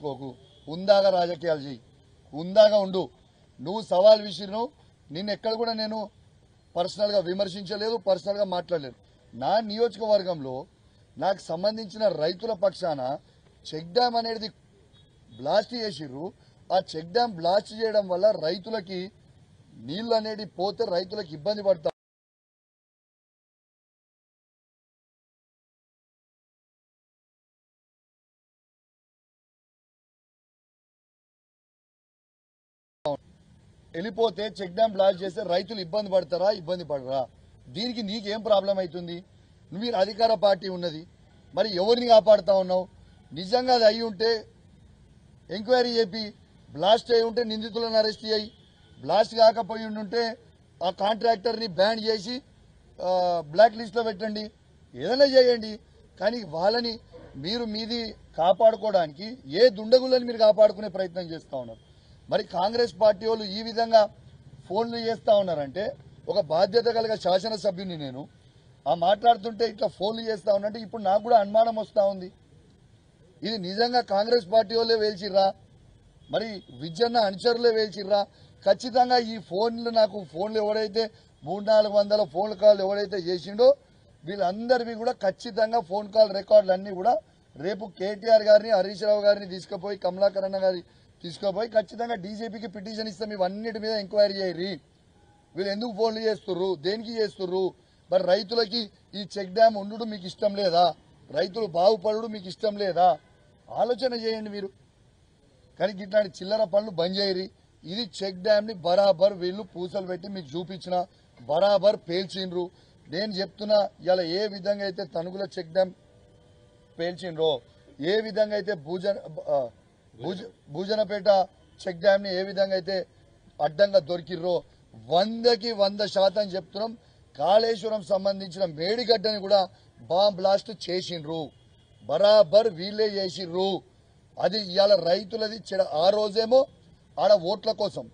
పెట్టుకోకు, ఉందాగా రాజకీయాలు చేయి, ఉందాగా ఉండు. నువ్వు సవాల్ విసిరినావు, నిన్ను ఎక్కడ కూడా నేను పర్సనల్గా విమర్శించలేదు, పర్సనల్గా మాట్లాడలేదు. నా నియోజకవర్గంలో నాకు సంబంధించిన రైతుల పక్షాన చెక్ డ్యామ్ అనేది బ్లాస్ట్ చేసిర్రు. ఆ చెక్ డ్యామ్ బ్లాస్ట్ చేయడం వల్ల రైతులకి నీళ్లు అనేది పోతే రైతులకు ఇబ్బంది పడతా. వెళ్ళిపోతే చెక్ డ్యామ్ బ్లాస్ట్ చేస్తే రైతులు ఇబ్బంది పడతారా, ఇబ్బంది పడరా? దీనికి నీకేం ప్రాబ్లం అవుతుంది? మీరు అధికార పార్టీ ఉన్నది, మరి ఎవరిని కాపాడుతా ఉన్నావు? నిజంగా అది అయి ఉంటే ఎంక్వైరీ చేపి, బ్లాస్ట్ అయి ఉంటే నిందితులను అరెస్ట్ చేయి, బ్లాస్ట్ కాకపోయి ఉంటే ఆ కాంట్రాక్టర్ని బ్యాన్ చేసి బ్లాక్ లిస్ట్లో పెట్టండి, ఏదైనా చేయండి. కానీ వాళ్ళని మీరు మీది కాపాడుకోవడానికి ఏ దుండగులని మీరు కాపాడుకునే ప్రయత్నం చేస్తూ ఉన్నారు. మరి కాంగ్రెస్ పార్టీ వాళ్ళు ఈ విధంగా ఫోన్లు చేస్తూ ఉన్నారంటే, ఒక బాధ్యత కలిగిన శాసనసభ్యుని నేను ఆ మాట్లాడుతుంటే ఇట్లా ఫోన్లు చేస్తూ ఉన్నట్టు ఇప్పుడు నాకు కూడా అనుమానం వస్తూ ఉంది. ఇది నిజంగా కాంగ్రెస్ పార్టీ వాళ్ళే వేల్చిర్రా, మరి విజయన్న అనుచరులే వేల్చిర్రా? ఖచ్చితంగా ఈ ఫోన్లు నాకు ఫోన్లు ఎవరైతే 300-400 ఫోన్ కాల్ ఎవరైతే చేసిండో వీళ్ళందరివి కూడా ఖచ్చితంగా ఫోన్ కాల్ రికార్డులు అన్నీ కూడా రేపు కేటీఆర్ గారిని, హరీష్ రావు గారిని తీసుకుపోయి, కమలాకర్ అన్న గారి తీసుకుపోయి ఖచ్చితంగా డీజీపీకి పిటిషన్ ఇస్తాం. ఇవన్నిటి మీద ఎంక్వైరీ చేయరి. వీళ్ళు ఎందుకు ఫోన్లు చేస్తుర్రు, దేనికి చేస్తుర్రు? మరి రైతులకి ఈ చెక్ డ్యామ్ ఉండు మీకు ఇష్టం లేదా? రైతులు బాగుపడు మీకు ఇష్టం లేదా? ఆలోచన చేయండి మీరు. కానీ ఇట్లాంటి చిల్లర పనులు బంద్ చేయరి. ఇది చెక్ డ్యామ్ ని బరాబర్ వీళ్ళు పూసలు పెట్టి మీకు చూపించిన బరాబర్ పేల్చిండ్రు. నేను చెప్తున్నా, ఇలా ఏ విధంగా అయితే తణుకుల చెక్ డ్యామ్ పేల్చిండ్రో, ఏ విధంగా అయితే భూజనపేట చెక్ డ్యామ్ ని ఏ విధంగా అయితే అడ్డంగా దొరికిర్రో, 100కి 100% చెప్తున్నాం. కాళేశ్వరం సంబంధించిన మేడిగడ్డని కూడా బాంబ్ బ్లాస్ట్ చేసిండ్రు, బరాబర్ వీళ్ళే చేసిండ్రు. అది ఇవాళ రైతులది. ఆ రోజేమో ఆడ ఓట్ల కోసం,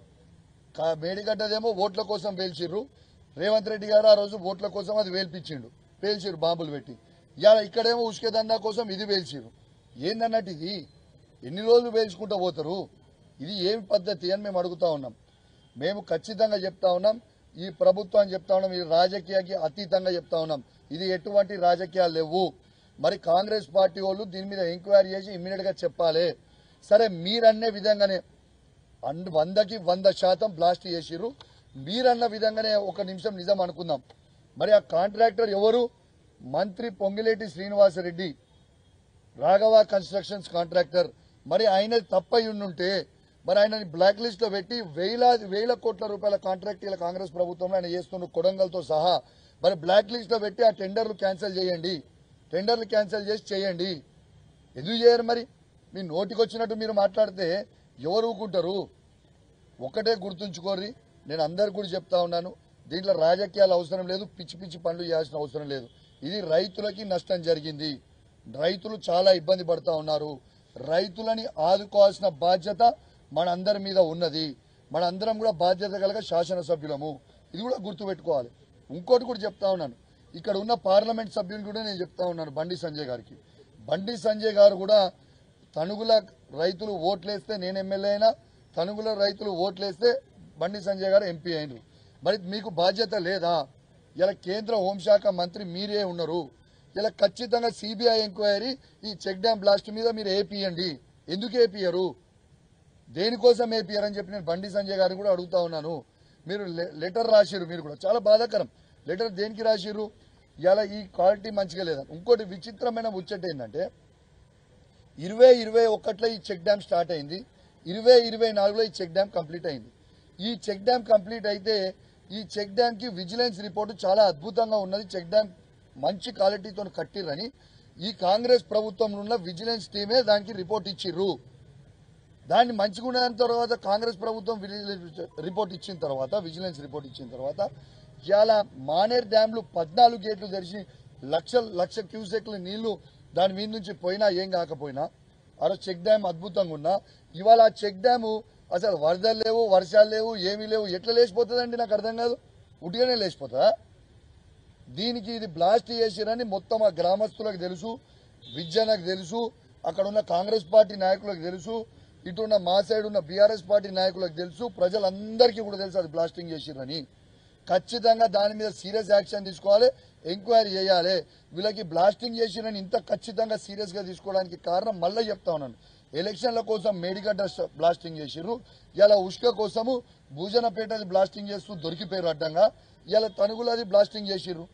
మేడిగడ్డదేమో ఓట్ల కోసం పేల్చిర్రు. రేవంత్ రెడ్డి గారు ఆ రోజు ఓట్ల కోసం అది పేల్చిర్రు బాంబులు పెట్టి. ఇవాళ ఇక్కడేమో ఉష్కేదండా కోసం ఇది పేల్చిర్రు. ఏందన్నట్టు ఇది? ఎన్ని రోజులు పేల్చుకుంటూ పోతారు? ఇది ఏమి పద్ధతి అని మేము అడుగుతా ఉన్నాం. మేము ఖచ్చితంగా చెప్తా ఉన్నాం, ఈ ప్రభుత్వాన్ని చెప్తా ఉన్నాం, ఇది రాజకీయానికి అతీతంగా చెప్తా ఉన్నాం. ఇది ఎటువంటి రాజకీయాలు లేవు. మరి కాంగ్రెస్ పార్టీ వాళ్ళు దీని మీద ఎంక్వైరీ చేసి ఇమ్మీడియట్ గా చెప్పాలి. సరే, మీరన్నే విధంగానే 100కి 100% బ్లాస్ట్ చేసిర్రు. మీరన్న విధంగానే ఒక నిమిషం నిజం అనుకుందాం. మరి ఆ కాంట్రాక్టర్ ఎవరు? మంత్రి పొంగిలేటి శ్రీనివాసరెడ్డి, రాఘవ కన్స్ట్రక్షన్స్ కాంట్రాక్టర్. మరి ఆయన తప్పై ఉండుంటే మరి ఆయనని బ్లాక్ లిస్ట్ లో పెట్టి వేల కోట్ల రూపాయల కాంట్రాక్ట్ ఇలా కాంగ్రెస్ ప్రభుత్వంలో ఆయన చేస్తున్న కొడంగల్తో సహా మరి బ్లాక్ లిస్ట్ లో పెట్టి ఆ టెండర్లు క్యాన్సిల్ చేయండి, టెండర్లు క్యాన్సిల్ చేసి చేయండి. ఎందుకు చేయరు? మరి మీ నోటికొచ్చినట్టు మీరు మాట్లాడితే ఎవరు ఊరుకుంటారు? ఒకటే గుర్తుంచుకోర్రి, నేను అందరికి కూడా చెప్తా ఉన్నాను, దీంట్లో రాజకీయాలు అవసరం లేదు, పిచ్చి పిచ్చి పనులు చేయాల్సిన అవసరం లేదు. ఇది రైతులకి నష్టం జరిగింది, రైతులు చాలా ఇబ్బంది పడతా ఉన్నారు. రైతులని ఆదుకోవాల్సిన బాధ్యత మనందరి మీద ఉన్నది. మనందరం కూడా బాధ్యత కలిగ శాసనసభ్యులము, ఇది కూడా గుర్తుపెట్టుకోవాలి. ఇంకోటి కూడా చెప్తా ఉన్నాను, ఇక్కడ ఉన్న పార్లమెంట్ సభ్యుని కూడా నేను చెప్తా ఉన్నాను, బండి సంజయ్ గారికి. బండి సంజయ్ గారు కూడా తణుగుల రైతులు ఓట్లేస్తే నేను ఎమ్మెల్యే అయినా, తణుగుల రైతులు ఓట్లేస్తే బండి సంజయ్ గారు ఎంపీ అయినరు. మరి మీకు బాధ్యత లేదా? ఇలా కేంద్ర హోంశాఖ మంత్రి మీరే ఉన్నారు. ఇలా ఖచ్చితంగా సిబిఐ ఎంక్వైరీ ఈ చెక్ డ్యామ్ బ్లాస్ట్ మీద మీరు ఏపీయండి. ఎందుకు ఏపీయరు? దేనికోసం ఏపీయర్ అని చెప్పి నేను బండి సంజయ్ గారిని కూడా అడుగుతా ఉన్నాను. మీరు లెటర్ రాసిరు, మీరు కూడా చాలా బాధాకరం. లెటర్ దేనికి రాసిరు? ఇలా ఈ క్వాలిటీ మంచిగా లేదని. ఇంకోటి విచిత్రమైన ముచ్చట ఏంటంటే 2021లో ఈ చెక్ డ్యామ్ స్టార్ట్ అయింది, 2024లో ఈ చెక్ డ్యామ్ కంప్లీట్ అయింది. ఈ చెక్ డ్యామ్ కంప్లీట్ అయితే ఈ చెక్ డ్యామ్ కి విజిలెన్స్ రిపోర్టు చాలా అద్భుతంగా ఉన్నది. చెక్ డ్యామ్ మంచి క్వాలిటీతో కట్టిరని ఈ కాంగ్రెస్ ప్రభుత్వంలో ఉన్న విజిలెన్స్ టీమే దానికి రిపోర్ట్ ఇచ్చిర్రు. దాన్ని మంచిగా ఉన్న తర్వాత కాంగ్రెస్ ప్రభుత్వం రిపోర్ట్ ఇచ్చిన తర్వాత, విజిలెన్స్ రిపోర్ట్ ఇచ్చిన తర్వాత ఇవాళ మానేర్ డ్యాంలు 14 గేట్లు తెరిచి లక్ష క్యూసెక్ల నీళ్లు దాని మీద నుంచి పోయినా ఏం కాకపోయినా, అలా చెక్ డ్యామ్ అద్భుతంగా ఉన్నా ఇవాళ ఆ చెక్ డ్యాము అసలు వరదలు లేవు, వర్షాలు లేవు, ఏమీ లేవు. ఎట్లా లేచిపోతుందండి? నాకు అర్థం కాదు. ఉట్టిగానే లేచిపోతుందా? దీనికి ఇది బ్లాస్ట్ చేసిరని మొత్తం ఆ గ్రామస్తులకు తెలుసు, విద్యనకు తెలుసు, అక్కడ ఉన్న కాంగ్రెస్ పార్టీ నాయకులకు తెలుసు, ఇటున్న మా సైడ్ ఉన్న బీఆర్ఎస్ పార్టీ నాయకులకు తెలుసు, ప్రజలందరికీ కూడా తెలుసు అది బ్లాస్టింగ్ చేసిరని. ఖచ్చితంగా దాని మీద సీరియస్ యాక్షన్ తీసుకోవాలి, ఎంక్వైరీ చేయాలి. వీళ్ళకి బ్లాస్టింగ్ చేసిరని ఇంత ఖచ్చితంగా సీరియస్ గా తీసుకోవడానికి కారణం మళ్ళీ చెప్తా ఉన్నాను, ఎలక్షన్ల కోసం మేడిగడ్డ బ్లాస్టింగ్ చేసిర్రు, ఇలా ఉష్క కోసము భూజనపేటది బ్లాస్టింగ్ చేస్తూ దొరికిపోయారు అడ్డంగా, ఇలా తనుగులది బ్లాస్టింగ్ చేసిర్రు.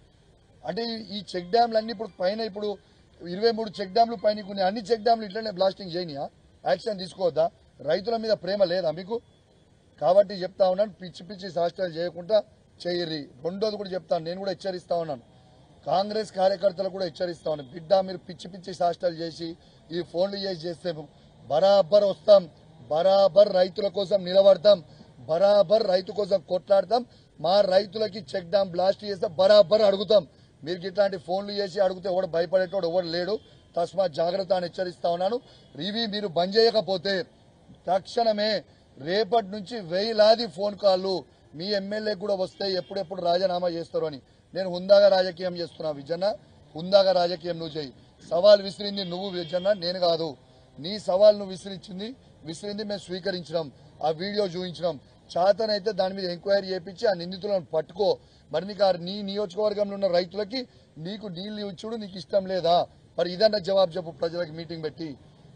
అంటే ఈ చెక్ డ్యాంలు అన్ని ఇప్పుడు పైన ఇప్పుడు 23 చెక్ డ్యాంలు పైన కొన్ని అన్ని చెక్ డ్యాంలు ఇట్లనే బ్లాస్టింగ్ చేయనియా? యాక్షన్ తీసుకోవద్దా? రైతుల మీద ప్రేమ లేదా మీకు? కాబట్టి చెప్తా ఉన్నాను, పిచ్చి పిచ్చి శాస్త్రాలు చేయకుండా చేయర్రి. రెండోది కూడా చెప్తాను, నేను కూడా హెచ్చరిస్తా ఉన్నాను, కాంగ్రెస్ కార్యకర్తలు కూడా హెచ్చరిస్తా ఉన్నాను, బిడ్డ మీరు పిచ్చి పిచ్చి శాస్త్రాలు చేసి ఈ ఫోన్లు చేస్తే బరాబర్ వస్తాం, బరాబర్ రైతుల కోసం నిలబడతాం, బరాబర్ రైతు కోసం కొట్లాడతాం, మా రైతులకి చెక్ డ్యామ్ బ్లాస్ట్ చేస్తే బరాబర్ అడుగుతాం. మీరు ఇట్లాంటి ఫోన్లు చేసి అడిగితే ఎవడు భయపడేటోడు ఎవడు లేడు, తస్మాత్ జాగ్రత్త అని హెచ్చరిస్తా ఉన్నాను. ఇవి మీరు బంద్ చేయకపోతే తక్షణమే రేపటి నుంచి 1000 ఫోన్ కాళ్ళు మీ ఎమ్మెల్యే కూడా వస్తాయి, ఎప్పుడెప్పుడు రాజీనామా చేస్తారు అని. నేను హుందాగా రాజకీయం చేస్తున్నా విజన్న, హుందాగా రాజకీయం నువ్వు చేయి. సవాల్ విసిరింది నువ్వు విజన్న, నేను కాదు. నీ సవాల్ నువ్వు విసిరింది మేము స్వీకరించినాం, ఆ వీడియో చూపించినాం. చేతనైతే దాని మీద ఎంక్వైరీ చేయించి ఆ నిందితులను పట్టుకో. మరి నీకు నీ నియోజకవర్గంలో ఉన్న రైతులకి నీకు నీళ్లు ఇచ్చుడు నీకు ఇష్టం లేదా? మరి ఇదన్నా జవాబు చెప్పు ప్రజలకు మీటింగ్ పెట్టి.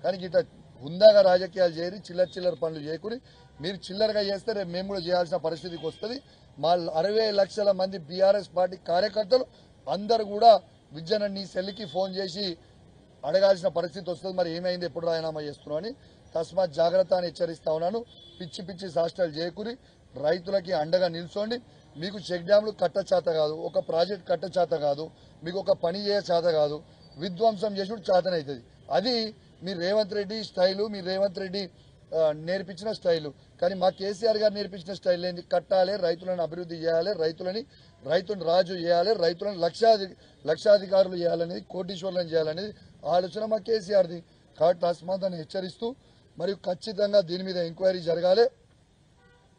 కానీ ఇట్లా హుందాగా రాజకీయాలు చేయరు, చిల్లర పనులు చేయకుని. మీరు చిల్లరగా చేస్తే రేపు మేము కూడా చేయాల్సిన పరిస్థితికి వస్తుంది. మా 60 లక్షల మంది బీఆర్ఎస్ పార్టీ కార్యకర్తలు అందరు కూడా విజయన నీ సెల్కి ఫోన్ చేసి అడగాల్సిన పరిస్థితి వస్తుంది, మరి ఏమైంది, ఎప్పుడు రాజీనామా చేస్తున్నావు అని. తస్మాత్ జాగ్రత్త అని హెచ్చరిస్తా ఉన్నాను. పిచ్చి పిచ్చి శాస్త్రాలు చేయకూరి, రైతులకి అండగా నిల్చోండి. మీకు చెక్ డ్యాంలు కట్ట చేత కాదు, ఒక ప్రాజెక్ట్ కట్ట చేత కాదు, మీకు ఒక పని చేయ చేత కాదు, విధ్వంసం చేసుడు చేతనవుతుంది. అది మీ రేవంత్ రెడ్డి స్టైలు, మీ రేవంత్ రెడ్డి నేర్పించిన స్టైలు. కానీ మా కేసీఆర్ గారు నేర్పించిన స్టైల్ ఏంది? కట్టాలి, రైతులను అభివృద్ధి చేయాలి, రైతులను రాజు చేయాలి, రైతులను లక్షాధికారులు చేయాలనేది, కోటీశ్వర్లను చేయాలనేది ఆలోచన మా కేసీఆర్ది. కాబట్టి తస్మాత్ అని హెచ్చరిస్తూ, మరియు ఖచ్చితంగా దీని మీద ఎంక్వైరీ జరగాలి,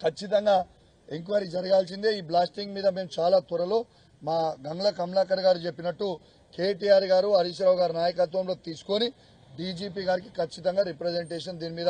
ఖచ్చితంగా ఎంక్వైరీ జరగాల్సిందే. ఈ బ్లాస్టింగ్ మీద మేము చాలా త్వరలో మా గంగ్ల కమలాకర్ గారు చెప్పినట్టు కేటీఆర్ గారు, హరీష్ రావు గారి నాయకత్వంలో తీసుకొని డీజీపీ గారికి ఖచ్చితంగా రిప్రజెంటేషన్ దీని మీద